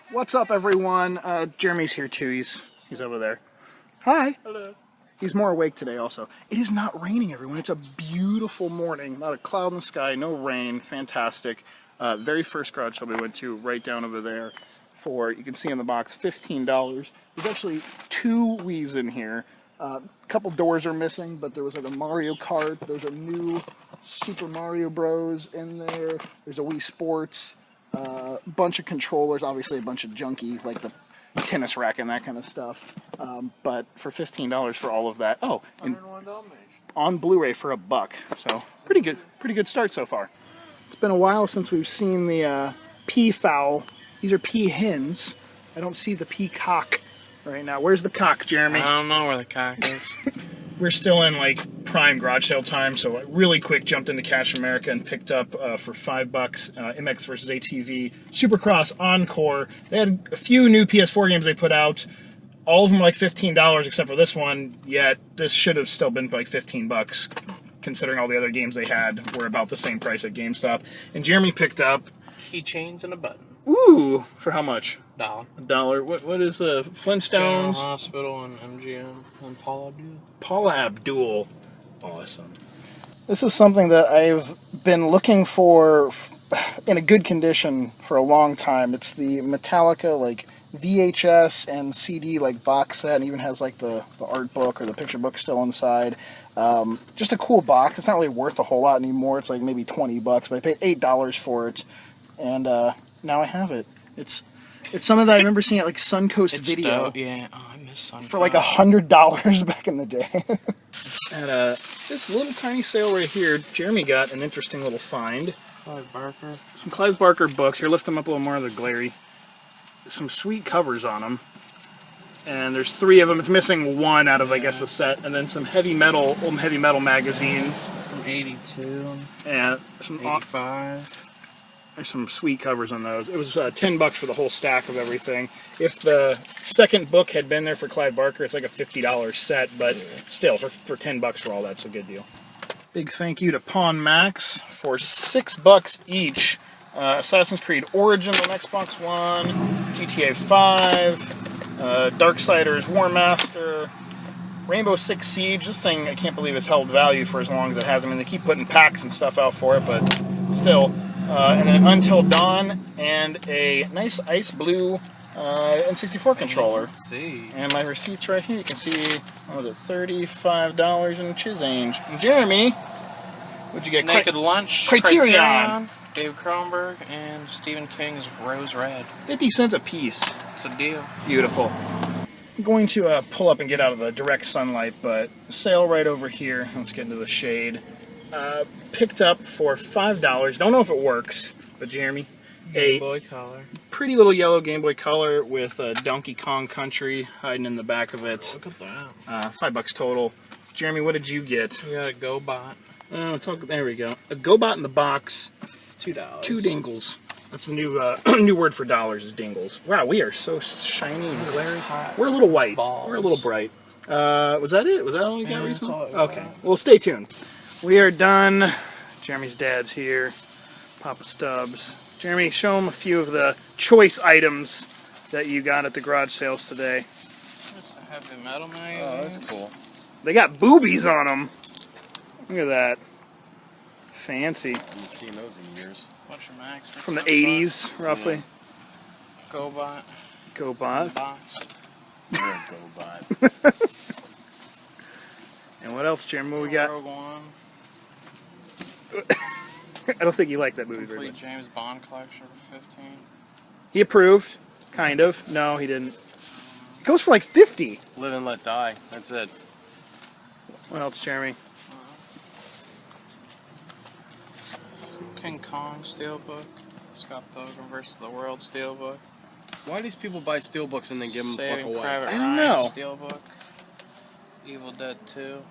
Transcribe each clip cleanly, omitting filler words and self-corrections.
What's up, everyone? Jeremy's here too. He's over there. Hi. Hello. He's more awake today also. It is not raining, everyone. It's a beautiful morning. Not a cloud in the sky, no rain. Fantastic. Very first garage sale we went to, right down over there, for, you can see in the box, $15. There's actually two Wii's in here. A couple doors are missing, but there was like a Mario Kart. There's a new Super Mario Bros. In there. There's a Wii Sports. Bunch of controllers, obviously a bunch of junky, like the tennis racket and that kind of stuff. But for $15 for all of that. Oh, and on Blu-ray for $1. So pretty good start so far. It's been a while since we've seen the peafowl. These are peahens. I don't see the peacock right now. Where's the cock, Jeremy? I don't know where the cock is. We're still in like prime garage sale time, so I really quick jumped into Cash America and picked up for $5 MX vs. ATV Supercross Encore. They had a few new PS4 games they put out. All of them were like $15 except for this one, yet this should have still been like $15 considering all the other games they had were about the same price at GameStop. And Jeremy picked up keychains and a button. Ooh, for how much? $1. What is the Flintstones? General Hospital and MGM and Paula Abdul. Paula Abdul. Awesome. This is something that I've been looking for in a good condition for a long time. It's the Metallica like VHS and CD like box set, and even has like the art book or the picture book still inside. Just a cool box. It's not really worth a whole lot anymore. It's like maybe $20, but I paid $8 for it, and now I have it. It's something that I remember seeing at like Suncoast Video. Dope. Yeah, oh, I miss Suncoast. For like $100 back in the day. At this little tiny sale right here, Jeremy got an interesting little find. Clive Barker. Some Clive Barker books. Here, lift them up a little more, they're glary. Some sweet covers on them. And there's 3 of them. It's missing 1 out of, I guess, the set. And then some old heavy metal magazines. From 82. And some 85. There's some sweet covers on those. It was $10 for the whole stack of everything. If the second book had been there for Clive Barker, it's like a $50 set, but still, for $10 for all that's a good deal. Big thank you to Pawn Max for $6 each. Assassin's Creed Origins on Xbox One, GTA 5, Darksiders War Master, Rainbow Six Siege. This thing, I can't believe it's held value for as long as it has. I mean, they keep putting packs and stuff out for it, but still. And then Until Dawn, and a nice ice blue N64 controller. Let's see. And my receipts right here. You can see, what was it, $35 in change. And Jeremy, what'd you get? Naked Lunch, Criterion, Dave Cronenberg, and Stephen King's Rose Red. 50 cents a piece. It's a deal. Beautiful. I'm going to pull up and get out of the direct sunlight, but sale right over here. Let's get into the shade. Picked up for $5. Don't know if it works, but Jeremy, Game Boy Color. Pretty little yellow Game Boy Color with Donkey Kong Country hiding in the back of it. Look at that. $5 total. Jeremy, what did you get? We got a GoBot. There we go. A GoBot in the box. $2. 2 dingles. That's the new new word for dollars is dingles. Wow, we are so shiny and glary. We're a little white. Balls. We're a little bright. Was that it? Was that all you got recently? all it Okay. Well, stay tuned. We are done. Jeremy's dad's here. Papa Stubbs. Jeremy, show him a few of the choice items that you got at the garage sales today. Just a heavy metal magazine. Oh, that's cool. They got boobies on them. Look at that. Fancy. I haven't seen those in years. Bunch of Max From the 80s, roughly. Yeah. GoBot. GoBot. Box. You're a GoBot. And what else, Jeremy? What we got? Rogue One. I don't think you like that movie very Complete much. James Bond collection for $15. He approved, kind of. No, he didn't. It goes for like $50. Live and let die. That's it. What else, Jeremy? King Kong Steelbook. Scott Pilgrim vs. the World Steelbook. Why do these people buy steelbooks and then give them the fuck Saving away? Private I don't Ryan know. Steelbook. Evil Dead 2.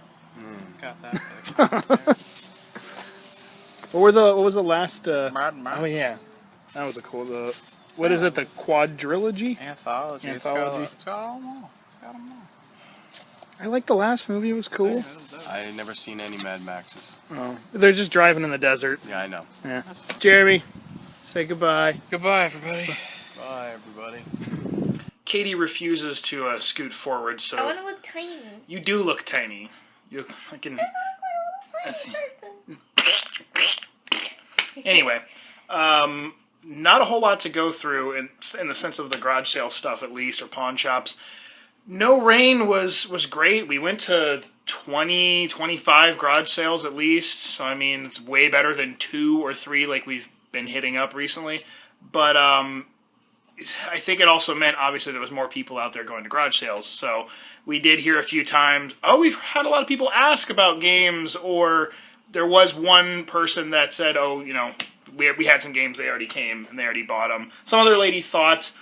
Got that for the commentary. What was the last? Mad Max. Oh yeah, that was a cool. What is it? The quadrilogy? Anthology. Anthology. It's got all them all. It's got them all. I like the last movie. It was cool. I ain't never seen any Mad Maxes. Oh, they're just driving in the desert. Yeah, I know. Yeah. Jeremy, say goodbye. Goodbye, everybody. Bye. Bye, everybody. Katie refuses to scoot forward, so I want to look tiny. you do look tiny. I can. Let's see. Anyway, not a whole lot to go through in the sense of the garage sale stuff, at least, or pawn shops. No Rain was great. We went to 20, 25 garage sales at least. So, I mean, it's way better than 2 or 3 like we've been hitting up recently. But I think it also meant, obviously, there was more people out there going to garage sales. So we did hear a few times, oh, we've had a lot of people ask about games, or there was one person that said, oh, you know, we had some games, they already came, and they already bought them. Some other lady thought,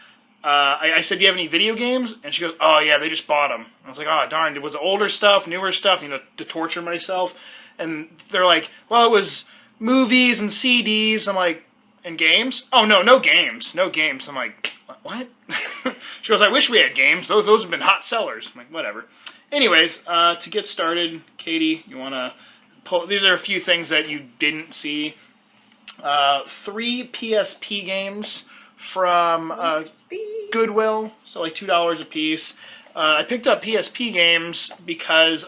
I said, do you have any video games? And she goes, oh, yeah, they just bought them. I was like, oh, darn, was it older stuff, newer stuff, you know, to torture myself? And they're like, well, it was movies and CDs. I'm like, and games? Oh, no games. No games. I'm like, what? She goes, I wish we had games. Those have been hot sellers. I'm like, whatever. Anyways, to get started, Katie, you want to pull... These are a few things that you didn't see. 3 PSP games from Goodwill, so like $2 a piece. I picked up PSP games because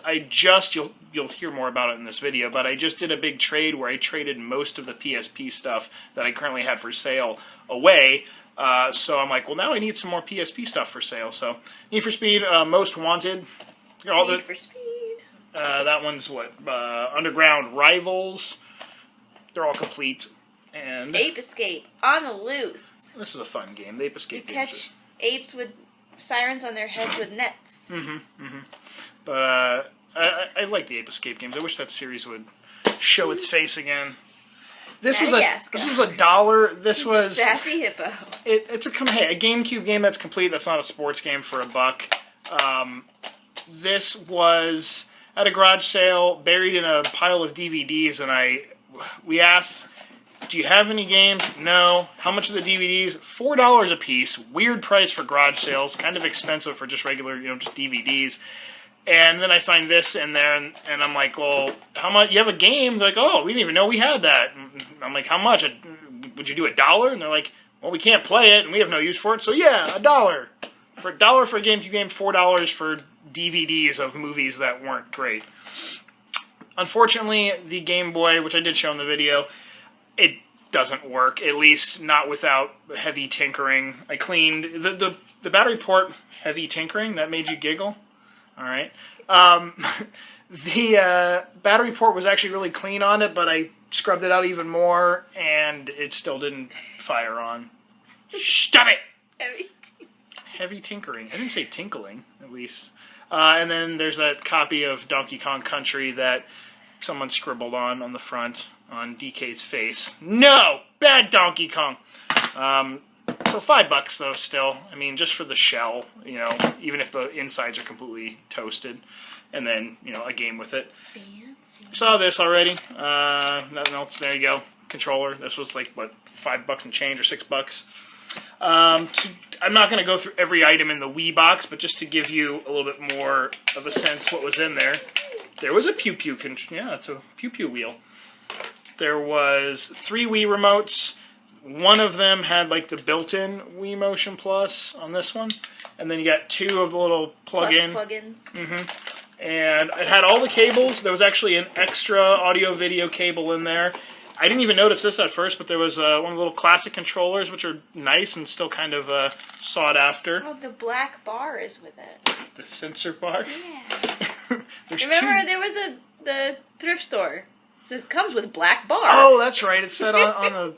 you'll hear more about it in this video, but I just did a big trade where I traded most of the PSP stuff that I currently had for sale away. So I'm like, well, now I need some more PSP stuff for sale. So Need for Speed, Most Wanted. Need for Speed. That one's what? Underground Rivals. They're all complete. And Ape Escape on the loose. This is a fun game. The Ape Escape. You catch apes with sirens on their heads with nets. But I like the Ape Escape games. I wish that series would show its face again. This was $1. This was Sassy Hippo. It's a GameCube game that's complete. That's not a sports game for $1. This was at a garage sale, buried in a pile of DVDs, and we asked, do you have any games? No. How much are the DVDs? $4 a piece. Weird price for garage sales. Kind of expensive for just regular, just DVDs. And then I find this in there, and I'm like, well, how much? You have a game? They're like, oh, we didn't even know we had that. And I'm like, how much? Would you do $1? And they're like, well, we can't play it, and we have no use for it. So yeah, $1. For $1 for a GameCube game, $4 for DVDs of movies that weren't great. Unfortunately, the Game Boy, which I did show in the video, it doesn't work, at least not without heavy tinkering. I cleaned the battery port. Heavy tinkering, that made you giggle? All right. The battery port was actually really clean on it, but I scrubbed it out even more, and it still didn't fire on. Stop it! Heavy tinkering. I didn't say tinkling, at least. And then there's that copy of Donkey Kong Country that someone scribbled on the front on DK's face. No! Bad Donkey Kong! So $5 though still. I mean, just for the shell, even if the insides are completely toasted. And then, a game with it. Saw this already. Nothing else. There you go. Controller. This was like, what, $5 and change or $6. I'm not going to go through every item in the Wii box, but just to give you a little bit more of a sense what was in there. There was a pew-pew, it's a pew-pew wheel. There was 3 Wii remotes. One of them had like the built-in Wii Motion Plus on this one. And then you got 2 of the little plug-in. Plug-ins. And it had all the cables. There was actually an extra audio-video cable in there. I didn't even notice this at first, but there was one of the little classic controllers, which are nice and still kind of sought after. Oh, the black bar is with it. The sensor bar? Yeah. Remember, there was the thrift store. This comes with black bar. Oh, that's right. It said on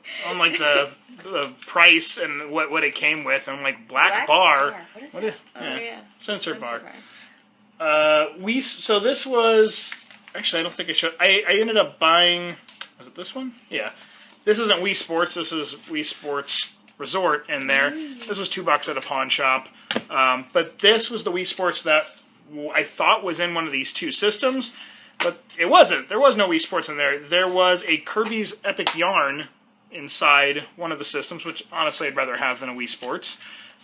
the price and what it came with. And I'm like, black bar. What is that? Yeah. Sensor bar. So this was... Actually, I don't think I showed... I ended up buying... Was it this one? Yeah. This isn't Wii Sports. This is Wii Sports Resort in there. This was $2 at a pawn shop. But this was the Wii Sports that I thought was in one of these 2 systems. But it wasn't. There was no Wii Sports in there. There was a Kirby's Epic Yarn inside one of the systems, which honestly I'd rather have than a Wii Sports.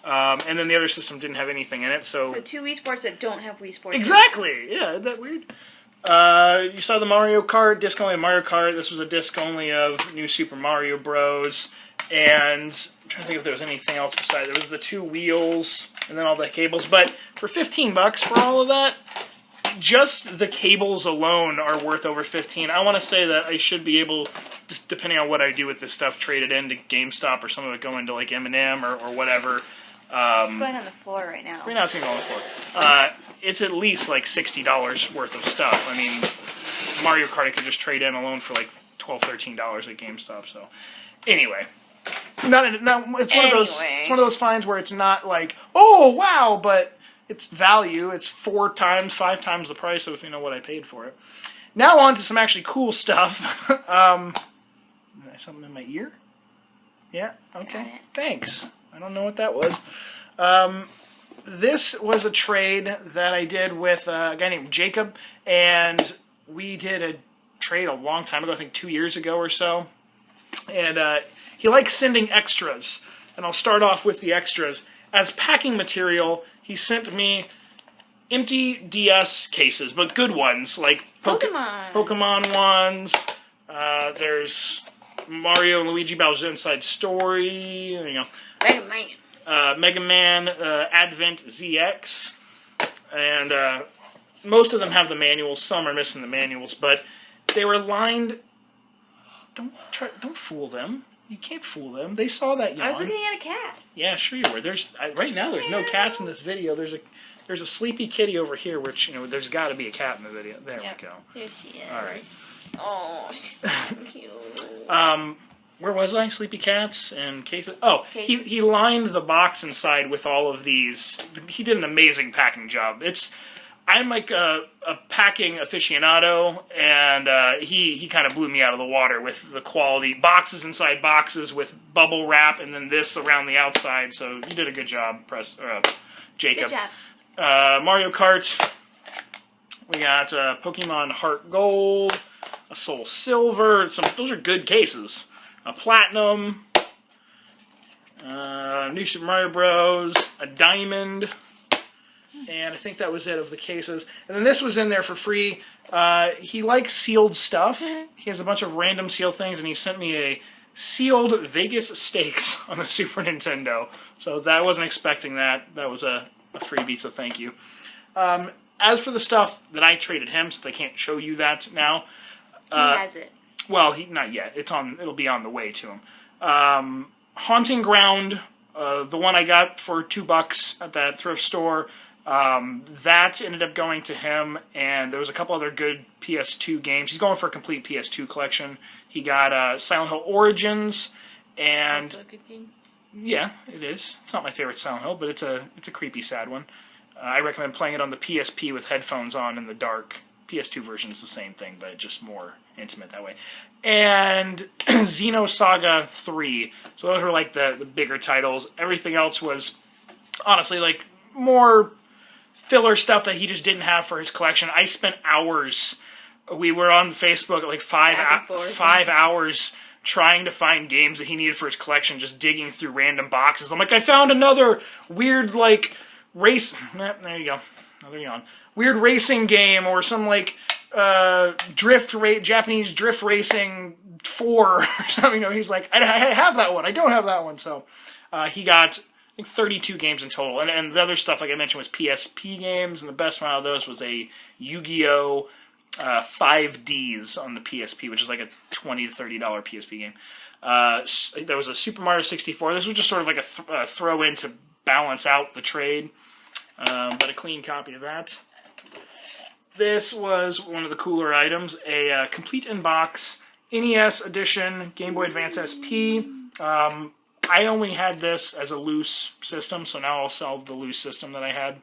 And then the other system didn't have anything in it. So 2 Wii Sports that don't have Wii Sports. Exactly! Yeah, isn't that weird? You saw the Mario Kart, disc only of Mario Kart. This was a disc only of New Super Mario Bros. And I'm trying to think if there was anything else besides. There was the 2 wheels and then all the cables. But for $15 for all of that, just the cables alone are worth over $15. I want to say that I should be able, just depending on what I do with this stuff, trade it into GameStop or some of it go into like M&M or whatever. It's going on the floor right now. Right now it's going to go on the floor. It's at least like $60 worth of stuff. I mean, Mario Kart I could just trade in alone for like $12, $13 at GameStop. So anyway, it's one of those finds where it's not like, oh wow, but it's value. It's 4 times, 5 times the price of what I paid for it. Now on to some actually cool stuff. Something in my ear? Yeah. Okay. Thanks. I don't know what that was. This was a trade that I did with a guy named Jacob, and we did a trade a long time ago, I think 2 years ago or so. And he likes sending extras, and I'll start off with the extras. As packing material, he sent me empty DS cases, but good ones, like Pokemon ones. There's Mario and Luigi Bowser's Inside Story. There you go. Mega Man Advent ZX. And most of them have the manuals. Some are missing the manuals, but they were lined. Don't fool them. You can't fool them. They saw that yawn. I was looking at a cat. Yeah, sure you were. Right now there's no cats in this video. There's a sleepy kitty over here, which there's got to be a cat in the video. There we go. There she is. All right. Oh, she's so cute. Where was I? Sleepy cats and cases. Oh, he lined the box inside with all of these. He did an amazing packing job. I'm like a packing aficionado, and he kind of blew me out of the water with the quality. Boxes inside boxes with bubble wrap, and then this around the outside. So you did a good job, Jacob. Good job. Mario Kart. We got Pokemon Heart Gold, a Soul Silver. Those are good cases. A Platinum. New Super Mario Bros. A Diamond. And I think that was it of the cases. And then this was in there for free. He likes sealed stuff. He has a bunch of random sealed things, and he sent me a sealed Vegas Stakes on the Super Nintendo. So I wasn't expecting that. That was a freebie, so thank you. As for the stuff that I traded him, since I can't show you that now. He has it. Well, not yet. It'll be on the way to him. Haunting Ground, the one I got for $2 at that thrift store. That ended up going to him, and there was a couple other good PS2 games. He's going for a complete PS2 collection. He got Silent Hill Origins, and Also a good game. Yeah, it is. It's not my favorite Silent Hill, but it's a creepy, sad one. I recommend playing it on the PSP with headphones on in the dark. PS2 version is the same thing, but just more intimate that way. And Xenosaga 3. So those were like the bigger titles. Everything else was honestly like more filler stuff that he just didn't have for his collection. I spent hours. We were on Facebook at like 5 hours trying to find games that he needed for his collection, just digging through random boxes. I'm like, I found another weird like race. There you go. Another yawn. Weird racing game or some like Japanese drift racing 4 or something. He's like, I have that one. I don't have that one. So he got, I think, 32 games in total. And the other stuff, like I mentioned, was Psp Games. And the best one out of those was a Yu-Gi-Oh! 5Ds on the PSP, which is like a $20 to $30 PSP game. There was a Super Mario 64. This was just sort of like a throw-in to balance out the trade. But a clean copy of that. This was one of the cooler items, a complete in-box NES edition Game Boy Advance SP. I only had this as a loose system, so now I'll sell the loose system that I had.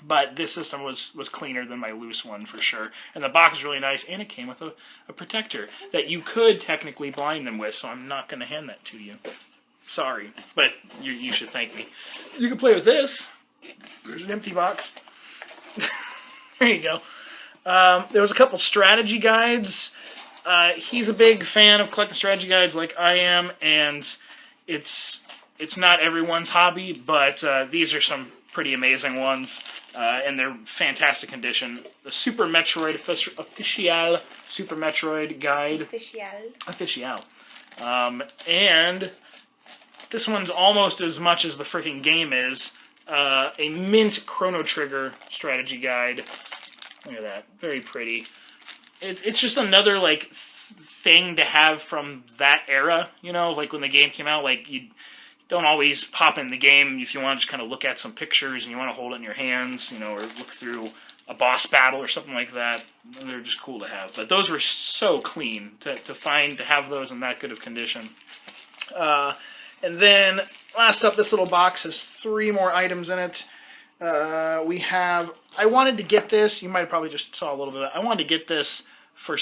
But this system was cleaner than my loose one for sure. And the box is really nice, and it came with a protector that you could technically blind them with, so I'm not going to hand that to you. Sorry, but you should thank me. You can play with this. There's an empty box. There you go. There was a couple strategy guides. He's a big fan of collecting strategy guides like I am, and it's not everyone's hobby, but these are some pretty amazing ones, and they're fantastic condition. The Super Metroid Official Super Metroid Guide. Official. And this one's almost as much as the freaking game is. A mint Chrono Trigger strategy guide. Look at that. Very pretty. It's just another, like, thing to have from that era, you know? Like, when the game came out, like, you don't always pop in the game if you want to just kind of look at some pictures and you want to hold it in your hands, you know, or look through a boss battle or something like that. They're just cool to have. But those were so clean to have those in that good of condition. And then, last up, this little box has 3 more items in it. We have, I wanted to get this, you might have probably just saw a little bit of it. I wanted to get this for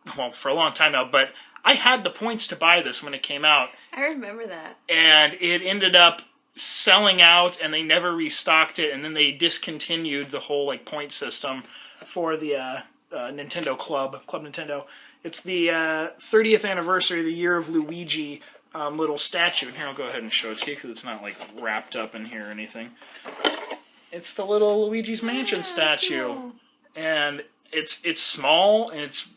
a long time now, but I had the points to buy this when it came out. I remember that. And it ended up selling out, and they never restocked it, and then they discontinued the whole, like, point system for the Nintendo Club Nintendo. It's the 30th anniversary of the Year of Luigi little statue. And here, I'll go ahead and show it to you, because it's not, like, wrapped up in here or anything. It's the little Luigi's Mansion statue. Cool. And it's small, and it's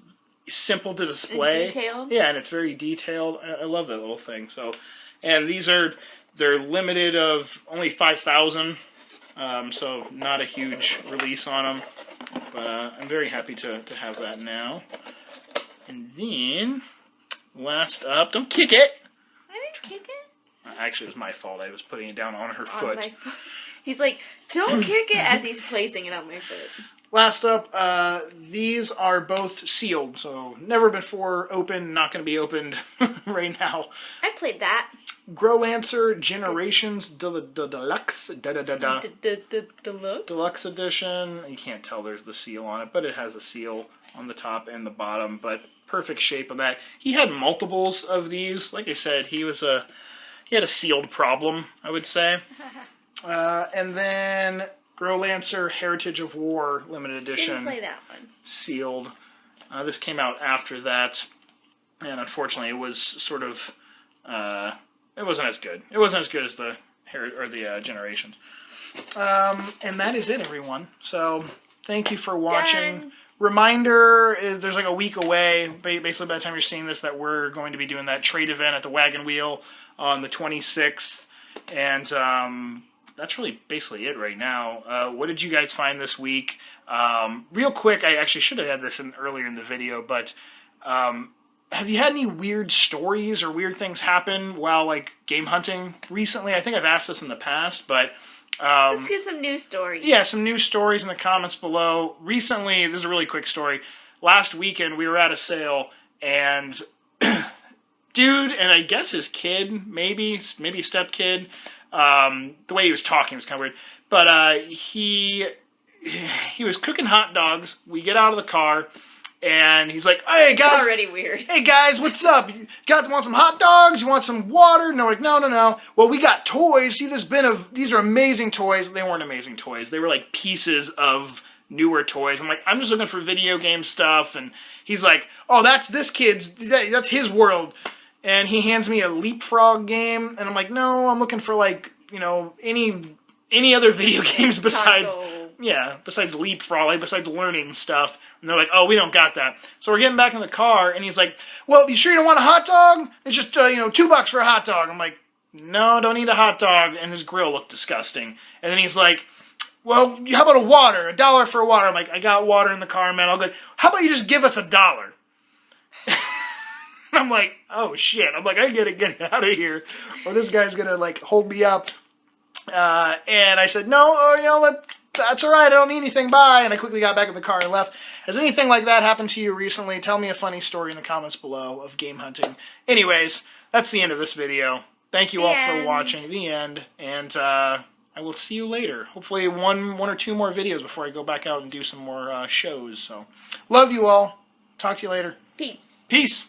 simple to display. Detailed? Yeah, and it's very detailed. I love that little thing. So, and they're limited of only 5,000, so not a huge release on them. But I'm very happy to have that now. And then, last up, don't kick it! I didn't kick it. Actually, it was my fault. I was putting it down on her foot. He's like, don't kick it, as he's placing it on my foot. Last up, these are both sealed, so never before opened, not going to be opened right now. I played that. Growlancer Generations Deluxe Deluxe Edition. You can't tell there's the seal on it, but it has a seal on the top and the bottom, but perfect shape of that. He had multiples of these. Like I said, he had a sealed problem, I would say. And then Growlancer Heritage of War Limited Edition. Didn't play that one. Sealed. This came out after that, and unfortunately, it was sort of it wasn't as good. It wasn't as good as the Generations. And that is it, everyone. So thank you for watching. Done. Reminder: there's like a week away, basically by the time you're seeing this, that we're going to be doing that trade event at the Wagon Wheel on the 26th, and that's really basically it right now. What did you guys find this week? Real quick, I actually should have had this earlier in the video, but have you had any weird stories or weird things happen while, like, game hunting recently? I think I've asked this in the past, but let's get some news stories. Yeah, some news stories in the comments below. Recently, this is a really quick story. Last weekend, we were at a sale, and dude, and I guess his kid, maybe stepkid, the way he was talking was kind of weird, but he was cooking hot dogs. We get out of the car, and he's like, "Hey guys, it's already weird. Hey guys, what's up? You guys want some hot dogs? You want some water?" And they're like, no. Well, we got toys. See this bin of, these are amazing toys. They weren't amazing toys. They were like pieces of newer toys. I'm like, I'm just looking for video game stuff. And he's like, "Oh, that's this kid's, that's his world." And he hands me a Leapfrog game, and I'm like, "No, I'm looking for, like, you know, any other video games besides Console. besides Leapfrog, like besides learning stuff." And they're like, "Oh, we don't got that." So we're getting back in the car, and he's like, "Well, you sure you don't want a hot dog? It's just $2 for a hot dog." I'm like, "No, don't need a hot dog." And his grill looked disgusting. And then he's like, "Well, how about a water? $1 for a water?" I'm like, "I got water in the car, man." I'll go, "How about you just give us $1?" I'm like, "Oh shit!" I'm like, "I gotta get out of here, or this guy's gonna, like, hold me up." And I said, "No, that's all right. I don't need anything. Bye." And I quickly got back in the car and left. Has anything like that happened to you recently? Tell me a funny story in the comments below of game hunting. Anyways, that's the end of this video. Thank you all for watching. The end. And I will see you later. Hopefully one or two more videos before I go back out and do some more shows. So, love you all. Talk to you later. Peace. Peace.